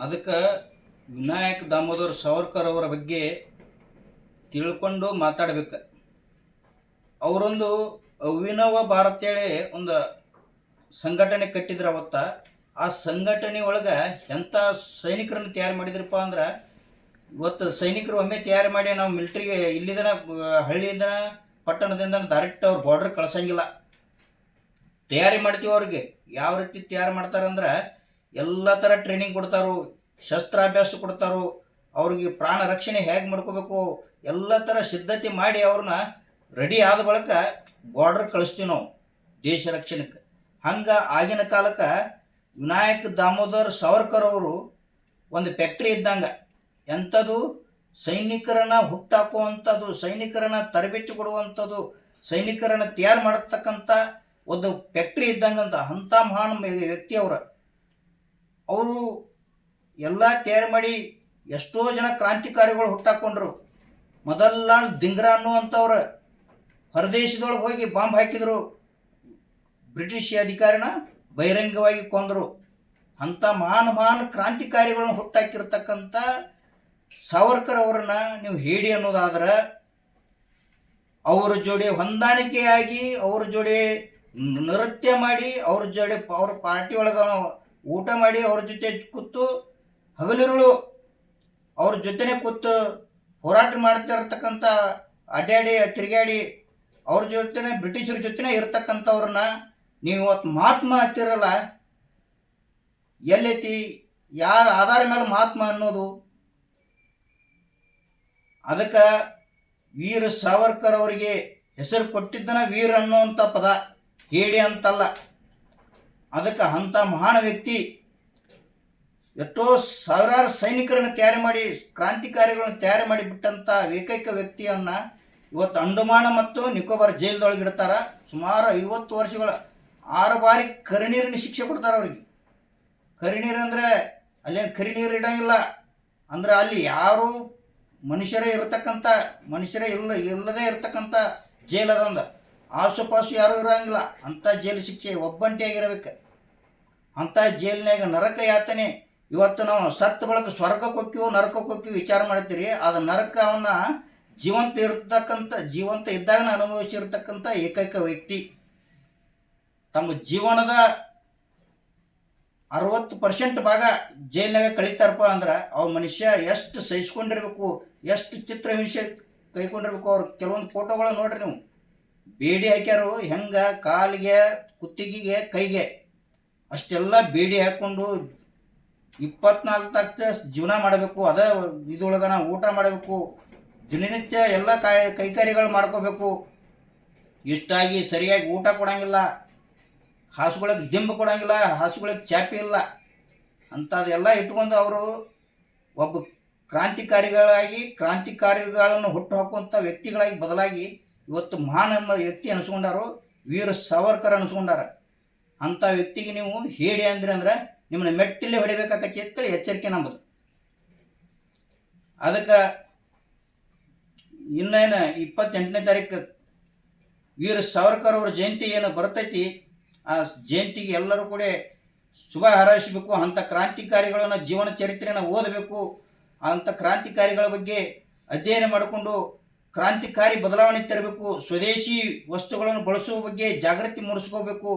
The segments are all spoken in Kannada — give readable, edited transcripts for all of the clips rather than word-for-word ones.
ಅದಕ್ಕೆ ವಿನಾಯಕ್ ದಾಮೋದರ್ ಸಾವರ್ಕರ್ ಅವರ ಬಗ್ಗೆ ತಿಳ್ಕೊಂಡು ಮಾತಾಡ್ಬೇಕು. ಅವರೊಂದು ಅಭಿನವ ಭಾರತ ಹೇಳಿ ಒಂದು ಸಂಘಟನೆ ಕಟ್ಟಿದ್ರ ಅವತ್ತ. ಆ ಸಂಘಟನೆ ಒಳಗೆ ಎಂಥ ಸೈನಿಕರನ್ನು ತಯಾರು ಮಾಡಿದ್ರಪ್ಪ ಅಂದ್ರೆ, ಇವತ್ತು ಸೈನಿಕರು ಒಮ್ಮೆ ತಯಾರು ಮಾಡಿ ನಾವು ಮಿಲ್ಟ್ರಿಗೆ ಇಲ್ಲಿದನ ಹಳ್ಳಿಯಿಂದ ಪಟ್ಟಣದಿಂದ ಡೈರೆಕ್ಟ್ ಅವ್ರು ಬಾರ್ಡರ್ ಕಳ್ಸಂಗಿಲ್ಲ. ತಯಾರಿ ಮಾಡ್ತೀವಿ. ಅವ್ರಿಗೆ ಯಾವ ರೀತಿ ತಯಾರು ಮಾಡ್ತಾರಂದ್ರೆ, ಎಲ್ಲ ಥರ ಟ್ರೈನಿಂಗ್ ಕೊಡ್ತಾರೋ, ಶಸ್ತ್ರಾಭ್ಯಾಸ ಕೊಡ್ತಾರೋ, ಅವ್ರಿಗೆ ಪ್ರಾಣ ರಕ್ಷಣೆ ಹೇಗೆ ಮಾಡ್ಕೋಬೇಕು ಎಲ್ಲ ಥರ ಸಿದ್ಧತೆ ಮಾಡಿ ಅವ್ರನ್ನ ರೆಡಿ ಆದ ಬಳಿಕ ಬಾರ್ಡರ್ ಕಳಿಸ್ತೀವಿ ನಾವು ದೇಶ ರಕ್ಷಣೆಗೆ. ಹಂಗೆ ಆಗಿನ ಕಾಲಕ್ಕೆ ವಿನಾಯಕ್ ದಾಮೋದರ್ ಸಾವರ್ಕರ್ ಅವರು ಒಂದು ಫ್ಯಾಕ್ಟ್ರಿ ಇದ್ದಂಗೆ. ಎಂಥದ್ದು? ಸೈನಿಕರನ್ನು ಹುಟ್ಟಾಕುವಂಥದ್ದು, ಸೈನಿಕರನ್ನು ತರಬೇತಿ ಕೊಡುವಂಥದ್ದು, ಸೈನಿಕರನ್ನು ತಯಾರು ಮಾಡತಕ್ಕಂಥ ಒಂದು ಫ್ಯಾಕ್ಟ್ರಿ ಇದ್ದಂಗಂತ ಅಂಥ ಮಹಾನ್ ವ್ಯಕ್ತಿ ಅವರು ಎಲ್ಲ ತಯಾರು ಮಾಡಿ ಎಷ್ಟೋ ಜನ ಕ್ರಾಂತಿಕಾರಿಗಳು ಹುಟ್ಟಾಕೊಂಡ್ರು. ಮೊದಲ ದಿಂಗ್ರಾ ಅನ್ನುವಂಥವ್ರು ಹೊರದೇಶದೊಳಗೆ ಹೋಗಿ ಬಾಂಬ್ ಹಾಕಿದ್ರು, ಬ್ರಿಟಿಷ್ ಅಧಿಕಾರಿನ ಬಹಿರಂಗವಾಗಿ ಕೊಂದರು. ಅಂಥ ಮಹಾನ್ ಕ್ರಾಂತಿಕಾರಿಗಳನ್ನು ಹುಟ್ಟಾಕಿರ್ತಕ್ಕಂಥ ಸಾವರ್ಕರ್ ಅವರನ್ನು ನೀವು ಹೇಳಿ ಅನ್ನೋದಾದ್ರೆ, ಅವ್ರ ಜೋಡಿ ಹೊಂದಾಣಿಕೆಯಾಗಿ, ಅವ್ರ ಜೋಡಿ ನೃತ್ಯ ಮಾಡಿ, ಅವ್ರ ಜೋಡಿ ಅವ್ರ ಪಾರ್ಟಿ ಒಳಗೆ ಊಟ ಮಾಡಿ, ಅವ್ರ ಜೊತೆ ಕೂತು ಹಗಲಿರುಳು ಅವ್ರ ಜೊತೆನೇ ಕೂತು ಹೋರಾಟ ಮಾಡ್ತಾ ಇರ್ತಕ್ಕಂಥ, ಅಡ್ಡಾಡಿ ತಿರುಗಾಡಿ ಅವ್ರ ಜೊತೆನೇ ಬ್ರಿಟಿಷರ ಜೊತೆನೇ ಇರ್ತಕ್ಕಂಥವ್ರನ್ನ ನೀವು ಇವತ್ತು ಮಹಾತ್ಮ ಹತ್ತಿರಲ್ಲ, ಎಲ್ಲೈತಿ? ಯಾವ ಆಧಾರ ಮೇಲೆ ಮಹಾತ್ಮ ಅನ್ನೋದು? ಅದಕ್ಕೆ ವೀರ ಸಾವರ್ಕರ್ ಅವರಿಗೆ ಹೆಸರು ಕೊಟ್ಟಿದ್ದನ ವೀರ ಅನ್ನುವಂಥ ಪದ, ಹೇಳಿ ಅಂತಲ್ಲ. ಅದಕ್ಕೆ ಅಂಥ ಮಹಾನ್ ವ್ಯಕ್ತಿ ಎಷ್ಟೋ ಸಾವಿರಾರು ಸೈನಿಕರನ್ನು ತಯಾರು ಮಾಡಿ, ಕ್ರಾಂತಿಕಾರಿಗಳನ್ನು ತಯಾರು ಮಾಡಿ ಬಿಟ್ಟಂಥ ಏಕೈಕ ವ್ಯಕ್ತಿಯನ್ನು ಇವತ್ತು ಅಂಡಮಾನ ಮತ್ತು ನಿಕೋಬಾರ್ ಜೈಲ್ದೊಳಗಿಡ್ತಾರೆ. ಸುಮಾರು 50 ವರ್ಷಗಳ 6 ಬಾರಿ ಕರಿನೀರಿನ ಶಿಕ್ಷೆ ಕೊಡ್ತಾರೆ ಅವ್ರಿಗೆ. ಕರಿನೀರು ಅಂದರೆ ಅಲ್ಲೇನು ಕರಿನೀರು ಇಡೋಂಗಿಲ್ಲ, ಅಂದ್ರೆ ಅಲ್ಲಿ ಯಾರು ಮನುಷ್ಯರೇ ಇಲ್ಲದೇ ಇರ್ತಕ್ಕಂಥ ಜೈಲ್ ಅದಂದ. ಆಸುಪಾಸು ಯಾರೂ ಇರೋಂಗಿಲ್ಲ. ಅಂಥ ಜೈಲು ಶಿಕ್ಷೆ ಒಬ್ಬಂಟಿಯಾಗಿರಬೇಕು. ಅಂಥ ಜೈಲಿನಾಗ ನರಕ ಯಾತನೆ. ಇವತ್ತು ನಾವು ಸತ್ತ ಬಳಕ ಸ್ವರ್ಗಕ್ಕೆ ಹೋಗ್ತೀವೋ ನರಕಕ್ಕೆ ಹೋಗ್ತೀವಿ ವಿಚಾರ ಮಾಡ್ತೀರಿ. ಅದು ನರಕವನ್ನು ಜೀವಂತ ಇದ್ದಾಗ ಅನುಭವಿಸಿರ್ತಕ್ಕಂಥ ಏಕೈಕ ವ್ಯಕ್ತಿ. ತಮ್ಮ ಜೀವನದ 60% ಭಾಗ ಜೈಲಿನಾಗ ಕಳೀತಾರಪ್ಪ ಅಂದ್ರೆ ಅವ ಮನುಷ್ಯ ಎಷ್ಟು ಸಹಿಸ್ಕೊಂಡಿರ್ಬೇಕು, ಎಷ್ಟು ಚಿತ್ರಹಿಂಸೆ ಕೈಕೊಂಡಿರ್ಬೇಕು. ಅವ್ರು ಕೆಲವೊಂದು ಫೋಟೋಗಳು ನೋಡ್ರಿ ನೀವು. ಬೇಡಿ ಹಾಕ್ಯಾರು ಹೆಂಗೆ, ಕಾಲಿಗೆ, ಕುತ್ತಿಗೆಗೆ, ಕೈಗೆ ಅಷ್ಟೆಲ್ಲ ಬೇಡಿ ಹಾಕ್ಕೊಂಡು 24 ತಾಸು ಜೀವನ ಮಾಡಬೇಕು. ಅದ ಇದೊಳಗನ ಊಟ ಮಾಡಬೇಕು, ದಿನನಿತ್ಯ ಎಲ್ಲ ಕೈಕಾರಿಗಳು ಮಾಡ್ಕೋಬೇಕು. ಇಷ್ಟಾಗಿ ಸರಿಯಾಗಿ ಊಟ ಕೊಡೋಂಗಿಲ್ಲ, ಹಾಸುಗಳಿಗೆ ದಿಂಬು ಕೊಡೋಂಗಿಲ್ಲ, ಹಾಸುಗಳಿಗೆ ಚಾಪಿ ಇಲ್ಲ. ಅಂಥದ್ದೆಲ್ಲ ಇಟ್ಕೊಂಡು ಅವರು ಒಬ್ಬ ಕ್ರಾಂತಿಕಾರಿಗಳನ್ನು ಹುಟ್ಟು ಹಾಕುವಂಥ ವ್ಯಕ್ತಿಗಳಾಗಿ ಬದಲಾಗಿ ಇವತ್ತು ಮಹಾನ್ ಎಂಬ ವ್ಯಕ್ತಿ ಅನಿಸ್ಕೊಂಡಾರು, ವೀರ ಸಾವರ್ಕರ್ ಅನಿಸ್ಕೊಂಡಾರ. ಅಂಥ ವ್ಯಕ್ತಿಗೆ ನೀವು ಹೇಳಿ ಅಂದ್ರೆ ನಿಮ್ಮನ್ನ ಮೆಟ್ಟಿಲೆ ಹೊಡಿಬೇಕಾಗತ್ತೆ ಅಂತ ಎಚ್ಚರಿಕೆ ನಂಬದು. ಅದಕ್ಕೆ ಇನ್ನೇನು 28ನೇ ತಾರೀಕು ವೀರ ಸಾವರ್ಕರ್ ಅವ್ರ ಜಯಂತಿ ಏನು ಬರ್ತೈತಿ, ಆ ಜಯಂತಿಗೆ ಎಲ್ಲರೂ ಕೂಡ ಶುಭ ಹಾರೈಸಬೇಕು. ಅಂಥ ಕ್ರಾಂತಿಕಾರಿಗಳನ್ನ ಜೀವನ ಚರಿತ್ರೆಯನ್ನು ಓದಬೇಕು. ಅಂಥ ಕ್ರಾಂತಿಕಾರಿಗಳ ಬಗ್ಗೆ ಅಧ್ಯಯನ ಮಾಡಿಕೊಂಡು ಕ್ರಾಂತಿಕಾರಿ ಬದಲಾವಣೆ ತರಬೇಕು. ಸ್ವದೇಶಿ ವಸ್ತುಗಳನ್ನು ಬಳಸುವ ಬಗ್ಗೆ ಜಾಗೃತಿ ಮೂಡಿಸ್ಕೋಬೇಕು.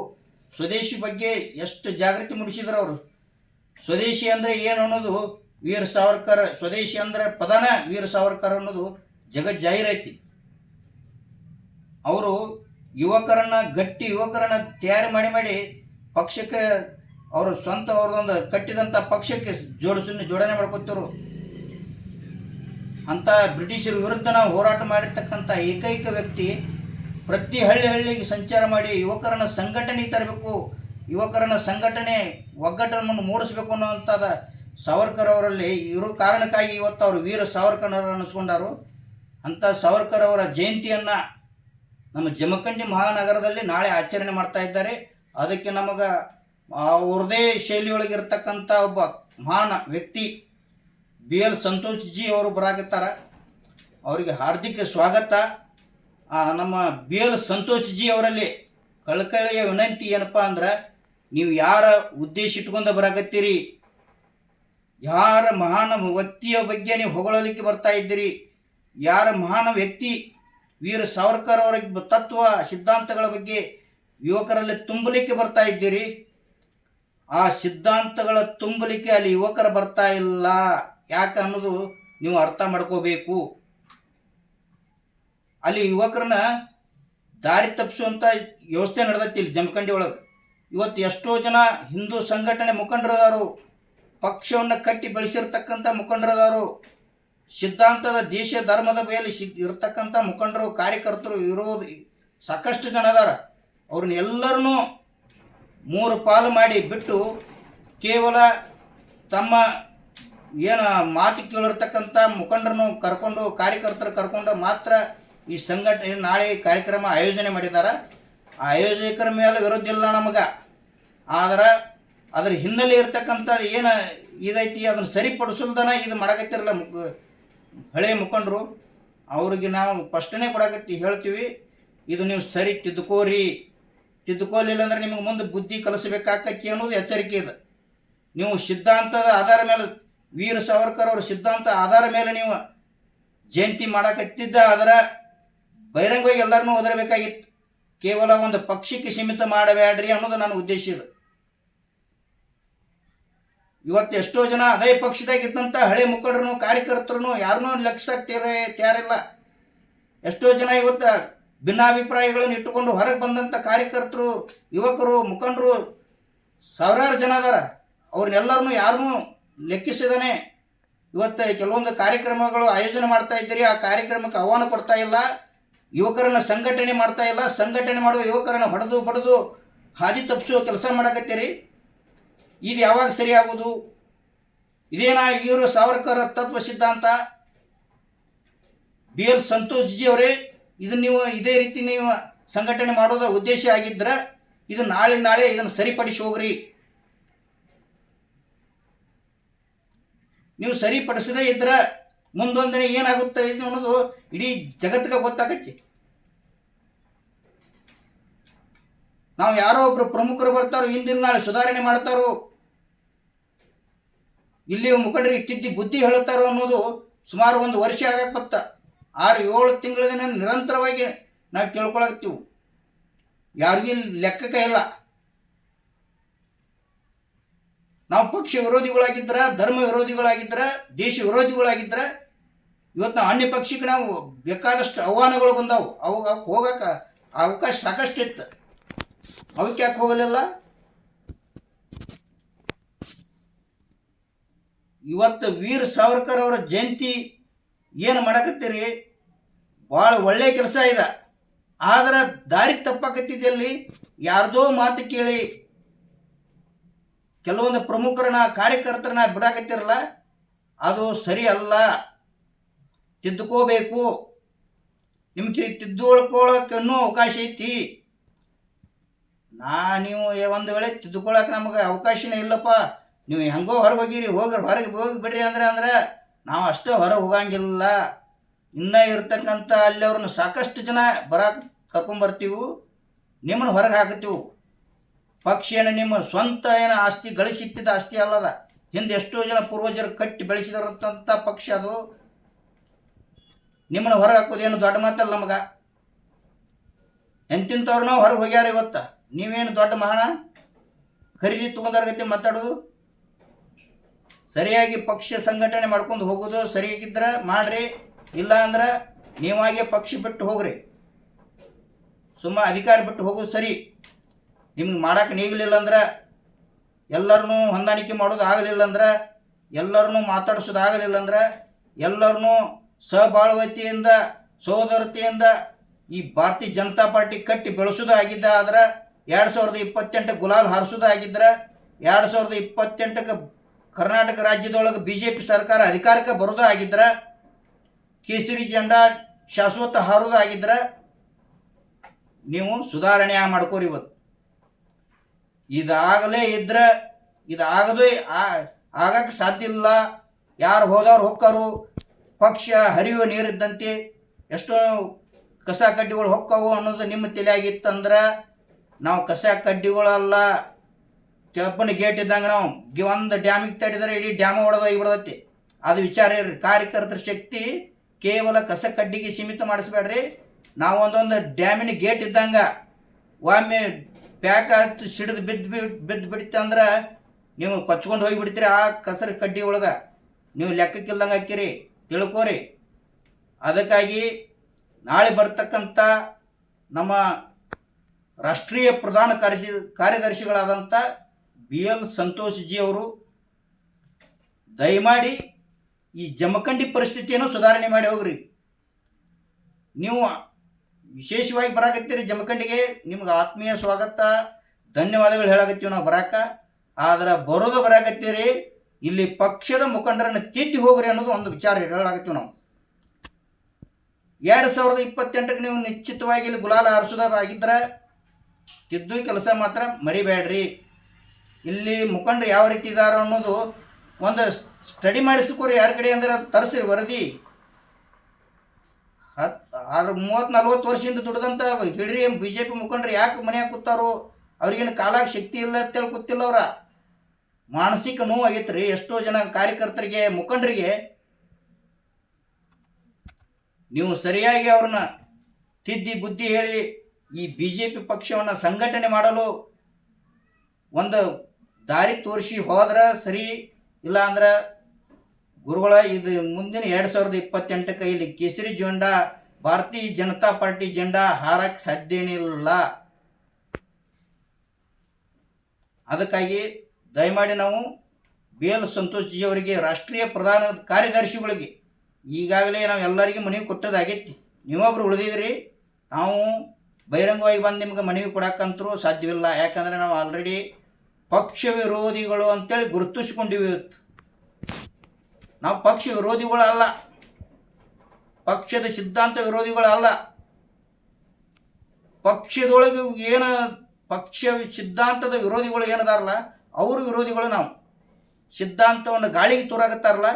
ಸ್ವದೇಶಿ ಬಗ್ಗೆ ಎಷ್ಟು ಜಾಗೃತಿ ಮೂಡಿಸಿದ್ರು ಅವರು. ಸ್ವದೇಶಿ ಅಂದರೆ ಏನು ಅನ್ನೋದು ವೀರ ಸಾವರ್ಕರ್, ಸ್ವದೇಶಿ ಅಂದರೆ ಪದನ ವೀರ ಸಾವರ್ಕರ್ ಅನ್ನೋದು ಜಗಜ್ಜಾಹಿರೈತಿ. ಅವರು ಗಟ್ಟಿ ಯುವಕರನ್ನು ತಯಾರು ಮಾಡಿ ಪಕ್ಷಕ್ಕೆ ಅವರು ಸ್ವಂತ ಅವ್ರದೊಂದು ಕಟ್ಟಿದಂಥ ಪಕ್ಷಕ್ಕೆ ಜೋಡಣೆ ಮಾಡ್ಕೊತಿರು. ಅಂಥ ಬ್ರಿಟಿಷರ ವಿರುದ್ಧ ನಾವು ಹೋರಾಟ ಮಾಡಿರ್ತಕ್ಕಂಥ ಏಕೈಕ ವ್ಯಕ್ತಿ. ಪ್ರತಿ ಹಳ್ಳಿಗೆ ಸಂಚಾರ ಮಾಡಿ ಯುವಕರನ್ನು ಸಂಘಟನೆ ತರಬೇಕು, ಯುವಕರನ್ನು ಸಂಘಟನೆ ಒಗ್ಗಟ್ಟನ್ನು ಮೂಡಿಸ್ಬೇಕು ಅನ್ನುವಂಥದ್ದು ಸಾವರ್ಕರ್ ಅವರಲ್ಲಿ ಇರೋ ಕಾರಣಕ್ಕಾಗಿ ಇವತ್ತು ಅವರು ವೀರ ಸಾವರ್ಕರ್ ಅನ್ನಿಸ್ಕೊಂಡಾರು. ಅಂಥ ಸಾವರ್ಕರ್ ಅವರ ಜಯಂತಿಯನ್ನು ನಮ್ಮ ಜಮಖಂಡಿ ಮಹಾನಗರದಲ್ಲಿ ನಾಳೆ ಆಚರಣೆ ಮಾಡ್ತಾ ಇದ್ದಾರೆ. ಅದಕ್ಕೆ ನಮಗೆ ಅವ್ರದೇ ಶೈಲಿಯೊಳಗಿರ್ತಕ್ಕಂಥ ಒಬ್ಬ ಮಹಾನ್ ವ್ಯಕ್ತಿ BL ಸಂತೋಷ್ ಜಿ ಅವರು ಬರಾಕತ್ತಾರೆ. ಅವರಿಗೆ ಹಾರ್ದಿಕ ಸ್ವಾಗತ. ನಮ್ಮ BL ಸಂತೋಷ್ ಜಿ ಅವರಲ್ಲಿ ಕಳಕಳಿಯ ವಿನಂತಿ ಏನಪ್ಪ ಅಂದ್ರೆ, ನೀವು ಯಾರ ಉದ್ದೇಶ ಇಟ್ಕೊಂಡು ಬರಾಕತ್ತೀರಿ, ಯಾರ ಮಹಾನ್ ವ್ಯಕ್ತಿಯ ಬಗ್ಗೆ ನೀವು ಹೊಗಳಲಿಕ್ಕೆ ಬರ್ತಾ ಇದ್ದೀರಿ, ಯಾರ ಮಹಾನ್ ವ್ಯಕ್ತಿ ವೀರ ಸಾವರ್ಕರ್ ಅವರ ತತ್ವ ಸಿದ್ಧಾಂತಗಳ ಬಗ್ಗೆ ಯುವಕರಲ್ಲಿ ತುಂಬಲಿಕ್ಕೆ ಬರ್ತಾ ಇದ್ದೀರಿ, ಆ ಸಿದ್ಧಾಂತಗಳ ತುಂಬಲಿಕ್ಕೆ ಅಲ್ಲಿ ಯುವಕರು ಬರ್ತಾ ಇಲ್ಲ. ಯಾಕೆ ಅನ್ನೋದು ನೀವು ಅರ್ಥ ಮಾಡ್ಕೋಬೇಕು. ಅಲ್ಲಿ ಯುವಕರನ್ನ ದಾರಿ ತಪ್ಪಿಸುವಂಥ ವ್ಯವಸ್ಥೆ ನಡೆದೈತಿ ಇಲ್ಲಿ ಜಮಖಂಡಿ ಒಳಗೆ. ಇವತ್ತು ಎಷ್ಟೋ ಜನ ಹಿಂದೂ ಸಂಘಟನೆ ಮುಖಂಡರದಾರು, ಪಕ್ಷವನ್ನು ಕಟ್ಟಿ ಬೆಳೆಸಿರ್ತಕ್ಕಂಥ ಮುಖಂಡರದಾರು, ಸಿದ್ಧಾಂತದ ದೇಶ ಧರ್ಮದ ಮೇಲೆ ಇರತಕ್ಕಂಥ ಮುಖಂಡರು ಕಾರ್ಯಕರ್ತರು ಇರೋದು ಸಾಕಷ್ಟು ಜನ ಅದಾರ. ಅವ್ರನ್ನ ಎಲ್ಲರನ್ನೂ ಮೂರು ಪಾಲು ಮಾಡಿ ಬಿಟ್ಟು ಕೇವಲ ತಮ್ಮ ಏನು ಮಾತು ಕೇಳಿರ್ತಕ್ಕಂಥ ಮುಖಂಡರನ್ನು ಕರ್ಕೊಂಡು ಕಾರ್ಯಕರ್ತರು ಕರ್ಕೊಂಡು ಮಾತ್ರ ಈ ಸಂಘಟನೆ ನಾಳೆ ಕಾರ್ಯಕ್ರಮ ಆಯೋಜನೆ ಮಾಡಿದ್ದಾರೆ. ಆ ಆಯೋಜಕರ ಮೇಲೆ ವಿರೋಧ ಇಲ್ಲ ನಮಗೆ. ಆದ್ರೆ ಅದ್ರ ಹಿನ್ನೆಲೆ ಇರ್ತಕ್ಕಂಥದ್ದು ಏನು ಇದೈತಿ ಅದನ್ನು ಸರಿಪಡಿಸಲ್ದನ ಇದು ಮಾಡಕತ್ತಿರಲ್ಲ ಹಳೆಯ ಮುಖಂಡರು. ಅವ್ರಿಗೆ ನಾವು ಸ್ಪಷ್ಟನೆ ಕೊಡಕತ್ತಿ ಹೇಳ್ತೀವಿ, ಇದು ನೀವು ಸರಿ ತಿದ್ದುಕೋರಿ. ತಿದ್ದುಕೋಲಿಲ್ಲ ಅಂದ್ರೆ ನಿಮಗೆ ಮುಂದೆ ಬುದ್ಧಿ ಕಲಿಸಬೇಕಾಕತಿ ಅನ್ನೋದು ಎಚ್ಚರಿಕೆ ಇದೆ. ನೀವು ಸಿದ್ಧಾಂತದ ಆಧಾರ ಮೇಲೆ ವೀರ ಸಾವರ್ಕರ್ ಅವರ ಸಿದ್ಧಾಂತ ಆಧಾರ ಮೇಲೆ ನೀವು ಜಯಂತಿ ಮಾಡಕತ್ತಿದ್ದ ಅದರ ಬಹಿರಂಗವಾಗಿ ಎಲ್ಲರನ್ನೂ ಒದರಬೇಕಾಗಿತ್ತು. ಕೇವಲ ಒಂದು ಪಕ್ಷಕ್ಕೆ ಸೀಮಿತ ಮಾಡಬೇಡ್ರಿ ಅನ್ನೋದು ನನ್ನ ಉದ್ದೇಶ ಇದೆ. ಇವತ್ತು ಎಷ್ಟೋ ಜನ ಅದೇ ಪಕ್ಷದಾಗಿದ್ದಂಥ ಹಳೆ ಮುಖಂಡರನ್ನು ಕಾರ್ಯಕರ್ತರನ್ನು ಯಾರನ್ನೂ ಲೆಕ್ಕಿಸಕ್ಕೆ ತಯಾರಿಲ್ಲ. ಎಷ್ಟೋ ಜನ ಇವತ್ತು ಭಿನ್ನಾಭಿಪ್ರಾಯಗಳನ್ನು ಇಟ್ಟುಕೊಂಡು ಹೊರಗೆ ಬಂದಂಥ ಕಾರ್ಯಕರ್ತರು, ಯುವಕರು, ಮುಖಂಡರು ಸಾವಿರಾರು ಜನ ಅದಾರ. ಅವ್ರನ್ನೆಲ್ಲರನ್ನೂ ಯಾರನ್ನೂ ಲೆಕ್ಕಿಸಿದಾನೆ. ಇವತ್ತು ಕೆಲವೊಂದು ಕಾರ್ಯಕ್ರಮಗಳು ಆಯೋಜನೆ ಮಾಡ್ತಾ ಇದ್ದೀರಿ, ಆ ಕಾರ್ಯಕ್ರಮಕ್ಕೆ ಆಹ್ವಾನ ಕೊಡ್ತಾ ಇಲ್ಲ, ಯುವಕರನ್ನು ಸಂಘಟನೆ ಮಾಡ್ತಾ ಇಲ್ಲ. ಸಂಘಟನೆ ಮಾಡುವ ಯುವಕರನ್ನು ಹೊಡೆದು ಬಡಿದು ಹಾದಿ ತಪ್ಪಿಸುವ ಕೆಲಸ ಮಾಡಕತ್ತೀರಿ. ಇದು ಯಾವಾಗ ಸರಿಯಾಗುವುದು? ಇದೇನಾ ಇವರು ಸಾವರ್ಕರ್ ತತ್ವ ಸಿದ್ಧಾಂತ? BL ಸಂತೋಷ್ ಜಿ ಅವರೇ, ಇದನ್ನು ನೀವು ಇದೇ ರೀತಿ ನೀವು ಸಂಘಟನೆ ಮಾಡೋದ ಉದ್ದೇಶ ಆಗಿದ್ರೆ ಇದು ನಾಳೆ ಇದನ್ನು ಸರಿಪಡಿಸಿ ಹೋಗ್ರಿ. ನೀವು ಸರಿಪಡಿಸದೇ ಇದ್ರೆ ಮುಂದೊಂದಿನ ಏನಾಗುತ್ತೆ ಅನ್ನೋದು ಇಡೀ ಜಗತ್ತಿಗೆ ಗೊತ್ತಾಗತ್ತೆ. ನಾವು ಯಾರೋ ಒಬ್ರು ಪ್ರಮುಖರು ಬರ್ತಾರೋ, ಹಿಂದಿನ ನಾಳೆ ಸುಧಾರಣೆ ಮಾಡ್ತಾರೋ, ಇಲ್ಲಿ ಮುಖಂಡರಿಗೆ ತಿದ್ದಿ ಬುದ್ಧಿ ಹೇಳುತ್ತಾರೋ ಅನ್ನೋದು ಸುಮಾರು ಒಂದು ವರ್ಷ ಆಗಕ್ಕೆ ಬತ್ತ. 6-7 ತಿಂಗಳ ದಿನ ನಿರಂತರವಾಗಿ ನಾವು ಕೇಳ್ಕೊಳತ್ತೀವಿ. ಯಾರಿಗೂ ಲೆಕ್ಕಕ್ಕೆ ಇಲ್ಲ. ನಾವು ಪಕ್ಷ ವಿರೋಧಿಗಳಾಗಿದ್ರೆ, ಧರ್ಮ ವಿರೋಧಿಗಳಾಗಿದ್ರೆ, ದೇಶ ವಿರೋಧಿಗಳಾಗಿದ್ರೆ ಇವತ್ತು ನಾವು ಅನ್ಯ ಪಕ್ಷಕ್ಕೆ ನಾವು ಬೇಕಾದಷ್ಟು ಆಹ್ವಾನಗಳು ಬಂದವು. ಅವು ಹೋಗಕ್ಕೆ ಅವಕಾಶ ಸಾಕಷ್ಟು ಇತ್ತು. ಅವಕ್ಕೆ ಯಾಕೆ ಹೋಗಲಿಲ್ಲ? ಇವತ್ತು ವೀರ ಸಾವರ್ಕರ್ ಅವರ ಜಯಂತಿ ಏನು ಮಾಡಕತ್ತೀರಿ? ಭಾಳ ಒಳ್ಳೆಯ ಕೆಲಸ ಇದೆ. ಆದ್ರೆ ದಾರಿ ತಪ್ಪಾಕತ್ತಿದ್ದಲ್ಲಿ ಯಾರ್ದೋ ಮಾತು ಕೇಳಿ ಕೆಲವೊಂದು ಪ್ರಮುಖರನ್ನ ಕಾರ್ಯಕರ್ತರನ್ನ ಬಿಡಾಕತ್ತಿರಲ್ಲ, ಅದು ಸರಿ ಅಲ್ಲ. ತಿದ್ದುಕೋಬೇಕು. ನಿಮ್ಗೆ ತಿದ್ದುಕೊಳಕ್ಕನ್ನೂ ಅವಕಾಶ ಐತಿ. ನೀವು ಒಂದು ವೇಳೆ ತಿದ್ದುಕೊಳಕ್ಕೆ ನಮಗೆ ಅವಕಾಶನೇ ಇಲ್ಲಪ್ಪ, ನೀವು ಹೆಂಗೋ ಹೊರಗೆ ಹೋಗಿರಿ, ಹೊರಗೆ ಹೋಗಿ ಬಿಡ್ರಿ ಅಂದ್ರೆ ನಾವು ಅಷ್ಟೇ ಹೊರಗೆ ಹೋಗಂಗಿಲ್ಲ. ಇನ್ನೂ ಇರ್ತಕ್ಕಂಥ ಅಲ್ಲಿ ಅವ್ರನ್ನ ಸಾಕಷ್ಟು ಜನ ಕರ್ಕೊಂಬರ್ತೀವಿ, ನಿಮ್ಮನ್ನು ಹೊರಗೆ ಹಾಕತ್ತೀವಿ. ಪಕ್ಷ ಏನು ನಿಮ್ಮ ಸ್ವಂತ ಏನು ಆಸ್ತಿ ಗಳಿಸಿಟ್ಟಿದ್ದ ಆಸ್ತಿ ಅಲ್ಲದ. ಹಿಂದೆ ಎಷ್ಟೋ ಜನ ಪೂರ್ವಜರು ಕಟ್ಟಿ ಬೆಳೆಸಿದಿರಂಥ ಪಕ್ಷ ಅದು. ನಿಮ್ಮನ್ನು ಹೊರಗೆ ಹಾಕೋದೇನು ದೊಡ್ಡ ಮಾತಲ್ಲ ನಮಗೆ. ಎಂತಿಂಥವ್ರು ನಾವು ಹೊರಗೆ ಹೋಗ್ಯಾರ. ಇವತ್ತು ನೀವೇನು ದೊಡ್ಡ ಮಹಾನ ಖರೀದಿ ತೊಗೊಂಡಾರ ಗತಿ ಮಾತಾಡೋದು? ಸರಿಯಾಗಿ ಪಕ್ಷ ಸಂಘಟನೆ ಮಾಡ್ಕೊಂಡು ಹೋಗೋದು ಸರಿಯಾಗಿದ್ರೆ ಮಾಡಿರಿ, ಇಲ್ಲ ಅಂದ್ರೆ ನೀವಾಗೆ ಪಕ್ಷ ಬಿಟ್ಟು ಹೋಗ್ರಿ. ಅಧಿಕಾರ ಬಿಟ್ಟು ಹೋಗೋದು ಸರಿ. ನಿಮ್ಗೆ ಮಾಡೋಕೆ ನೀಗಲಿಲ್ಲ ಅಂದ್ರೆ, ಎಲ್ಲರನ್ನೂ ಹೊಂದಾಣಿಕೆ ಮಾಡೋದು ಆಗಲಿಲ್ಲ ಅಂದ್ರೆ, ಎಲ್ಲರನ್ನೂ ಮಾತಾಡಿಸೋದು ಆಗಲಿಲ್ಲ ಅಂದ್ರೆ, ಎಲ್ಲರನ್ನೂ ಸಹಬಾಳ್ವತೆಯಿಂದ ಸೋದರತೆಯಿಂದ ಈ ಭಾರತೀಯ ಜನತಾ ಪಾರ್ಟಿ ಕಟ್ಟಿ ಬೆಳೆಸೋದು ಆಗಿದ್ದ ಆದ್ರೆ 2028 ಗುಲಾಲ್ ಹಾರಿಸೋದು ಆಗಿದ್ರೆ 2028ಕ್ಕೆ ಕರ್ನಾಟಕ ರಾಜ್ಯದೊಳಗೆ BJP ಸರ್ಕಾರ ಅಧಿಕಾರಕ್ಕೆ ಬರೋದು ಆಗಿದ್ರೆ, ಕೇಸರಿ ಜೆಂಡಾ ಶಾಶ್ವತ ಹಾರೋದು ಆಗಿದ್ರೆ ನೀವು ಸುಧಾರಣೆ ಮಾಡ್ಕೋರಿ. ಇವತ್ತು ಇದಾಗಲೇ ಇದ್ರೆ ಇದಾಗದೇ ಆಗಕ್ಕೆ ಸಾಧ್ಯ ಇಲ್ಲ. ಯಾರು ಹೋದವ್ರು ಹೊಕ್ಕರು, ಪಕ್ಷ ಹರಿಯುವ ನೀರಿದ್ದಂತೆ ಎಷ್ಟೋ ಕಸ ಕಡ್ಡಿಗಳು ಹೊಕ್ಕವು ಅನ್ನೋದು ನಿಮ್ಮ ತಲೆಯಾಗಿತ್ತಂದ್ರೆ ನಾವು ಕಸ ಕಡ್ಡಿಗಳಲ್ಲ, ಕೆಪ್ಪನ ಗೇಟ್ ಇದ್ದಂಗೆ ನಾವು ಒಂದು ಡ್ಯಾಮಿಗೆ ತಡಿದರೆ ಇಡೀ ಡ್ಯಾಮ್ ಹೊಡೆದು ಹೋಗಿಬಿಡ್ತೈತಿ. ಅದು ವಿಚಾರ ಇರ್ರಿ. ಕಾರ್ಯಕರ್ತರ ಶಕ್ತಿ ಕೇವಲ ಕಸ ಕಡ್ಡಿಗೆ ಸೀಮಿತ ಮಾಡಿಸ್ಬೇಡ್ರಿ. ನಾವು ಒಂದೊಂದು ಡ್ಯಾಮಿನ ಗೇಟ್ ಇದ್ದಂಗೆ ಒಮ್ಮೆ ಪ್ಯಾಕ್ ಆಯ್ತು ಸಿಡಿದು ಬಿದ್ದು ಬಿಡ್ತಂದ್ರೆ ನೀವು ಕೊಚ್ಕೊಂಡು ಹೋಗಿಬಿಡ್ತೀರಿ. ಆ ಕಸರ ಕಡ್ಡಿ ಒಳಗೆ ನೀವು ಲೆಕ್ಕಕ್ಕಿಲ್ದಂಗೆ ಹಾಕಿರಿ, ತಿಳ್ಕೋರಿ. ಅದಕ್ಕಾಗಿ ನಾಳೆ ಬರ್ತಕ್ಕಂಥ ನಮ್ಮ ರಾಷ್ಟ್ರೀಯ ಪ್ರಧಾನ ಕಾರ್ಯದರ್ಶಿಗಳಾದಂಥ BL ಸಂತೋಷ್ ಜಿ ಅವರು ದಯಮಾಡಿ ಈ ಜಮಖಂಡಿ ಪರಿಸ್ಥಿತಿಯನ್ನು ಸುಧಾರಣೆ ಮಾಡಿ ಹೋಗ್ರಿ. ನೀವು ವಿಶೇಷವಾಗಿ ಬರಾಕತ್ತೀರಿ ಜಮಖಂಡಿಗೆ, ನಿಮ್ಗೆ ಆತ್ಮೀಯ ಸ್ವಾಗತ, ಧನ್ಯವಾದಗಳು ಹೇಳಾಕತ್ತೀವಿ ನಾವು ಬರಾಕ. ಆದ್ರೆ ಬರಾಕತ್ತೀರಿ ಇಲ್ಲಿ ಪಕ್ಷದ ಮುಖಂಡರನ್ನು ತಿದ್ದಿ ಹೋಗ್ರಿ ಅನ್ನೋದು ಒಂದು ವಿಚಾರ ಹೇಳಾಕತ್ತೀವಿ ನಾವು. 2028ಕ್ಕೆ ನೀವು ನಿಶ್ಚಿತವಾಗಿ ಇಲ್ಲಿ ಗುಲಾಲ ಹಾರಿಸೋದಾಗಿದ್ರೆ ತಿದ್ದು ಕೆಲಸ ಮಾತ್ರ ಮರಿಬೇಡ್ರಿ. ಇಲ್ಲಿ ಮುಖಂಡರು ಯಾವ ರೀತಿ ಇದಾರೋ ಅನ್ನೋದು ಒಂದು ಸ್ಟಡಿ ಮಾಡಿಸ್ಕೋರಿ. ಯಾರ ಕಡೆ ಅಂದ್ರೆ ತರಿಸಿ ವರದಿ. 30-40 ವರ್ಷದಿಂದ ದುಡ್ದಂಥ ಹಿಡ್ರಿ BJP ಮುಖಂಡರು ಯಾಕೆ ಮನೆಯಾಗ ಕೂತಾರೋ, ಅವ್ರಿಗೇನು ಕಾಲಾಗ ಶಕ್ತಿ ಇಲ್ಲ ಅಂತೇಳಿ ಕೂತಿಲ್ಲ. ಅವರ ಮಾನಸಿಕ ನೋವು ಆಗೈತೆ ರೀ. ಎಷ್ಟೋ ಜನ ಕಾರ್ಯಕರ್ತರಿಗೆ, ಮುಖಂಡರಿಗೆ ನೀವು ಸರಿಯಾಗಿ ಅವ್ರನ್ನ ತಿದ್ದಿ ಬುದ್ಧಿ ಹೇಳಿ ಈ BJP ಪಕ್ಷವನ್ನು ಸಂಘಟನೆ ಮಾಡಲು ಒಂದು ದಾರಿ ತೋರಿಸಿ ಹೋದ್ರೆ ಸರಿ. ಇಲ್ಲ ಅಂದ್ರೆ ಗುರುಗಳ ಇದು ಮುಂದಿನ 2028ಕ್ಕೆ ಇಲ್ಲಿ ಕೇಸರಿ ಜೆಂಡಾ, ಭಾರತೀಯ ಜನತಾ ಪಾರ್ಟಿ ಜೆಂಡಾ ಹಾರಕ್ಕೆ ಸಾಧ್ಯನಿಲ್ಲ. ಅದಕ್ಕಾಗಿ ದಯಮಾಡಿ ನಾವು BL ಸಂತೋಷ್ ಜಿ ಅವರಿಗೆ, ರಾಷ್ಟ್ರೀಯ ಪ್ರಧಾನ ಕಾರ್ಯದರ್ಶಿಗಳಿಗೆ ಈಗಾಗಲೇ ನಾವು ಎಲ್ಲರಿಗೂ ಮನವಿ ಕೊಟ್ಟದಾಗೈತಿ. ನೀವೊಬ್ರು ಉಳಿದಿದ್ರಿ. ನಾವು ಬಹಿರಂಗವಾಗಿ ಬಂದು ನಿಮ್ಗೆ ಮನವಿ ಕೊಡಕ್ಕಂತರೂ ಸಾಧ್ಯವಿಲ್ಲ. ಯಾಕಂದರೆ ನಾವು ಆಲ್ರೆಡಿ ಪಕ್ಷ ವಿರೋಧಿಗಳು ಅಂತೇಳಿ ಗುರುತಿಸ್ಕೊಂಡಿವಿ. ನಾವು ಪಕ್ಷ ವಿರೋಧಿಗಳಲ್ಲ, ಪಕ್ಷದ ಸಿದ್ಧಾಂತ ವಿರೋಧಿಗಳಲ್ಲ. ಪಕ್ಷದೊಳಗೆ ಏನು ಪಕ್ಷ ಸಿದ್ಧಾಂತದ ವಿರೋಧಿಗಳು ಏನದಾರಲ್ಲ ಅವ್ರ ವಿರೋಧಿಗಳು. ನಾವು ಸಿದ್ಧಾಂತವನ್ನು ಗಾಳಿಗೆ ತೂರಾಕತ್ತಾರಲ್ಲ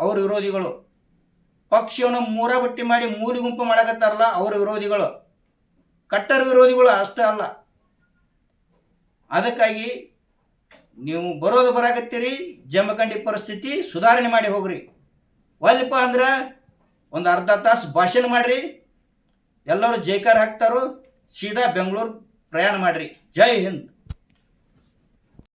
ಅವ್ರ ವಿರೋಧಿಗಳು. ಪಕ್ಷವನ್ನು ಮೂರ ಬಟ್ಟಿ ಮಾಡಿ ಮೂಲಿ ಗುಂಪು ಮಾಡಕತ್ತಾರಲ್ಲ ಅವ್ರ ವಿರೋಧಿಗಳು. ಕಟ್ಟರ್ ವಿರೋಧಿಗಳು ಅಷ್ಟೇ ಅಲ್ಲ. ಅದಕ್ಕಾಗಿ ನೀವು ಬರಾಕತ್ತೀರಿ, ಜಮಖಂಡಿ ಪರಿಸ್ಥಿತಿ ಸುಧಾರಣೆ ಮಾಡಿ ಹೋಗ್ರಿ. ಒಲ್ಲಪ್ಪ ಅಂದ್ರೆ ಒಂದು ಅರ್ಧ ತಾಸು ಭಾಷಣ ಮಾಡಿರಿ, ಎಲ್ಲರೂ ಜೈಕಾರ ಹಾಕ್ತಾರೋ, ಸೀದಾ ಬೆಂಗಳೂರು ಪ್ರಯಾಣ ಮಾಡಿರಿ. ಜೈ ಹಿಂದ್.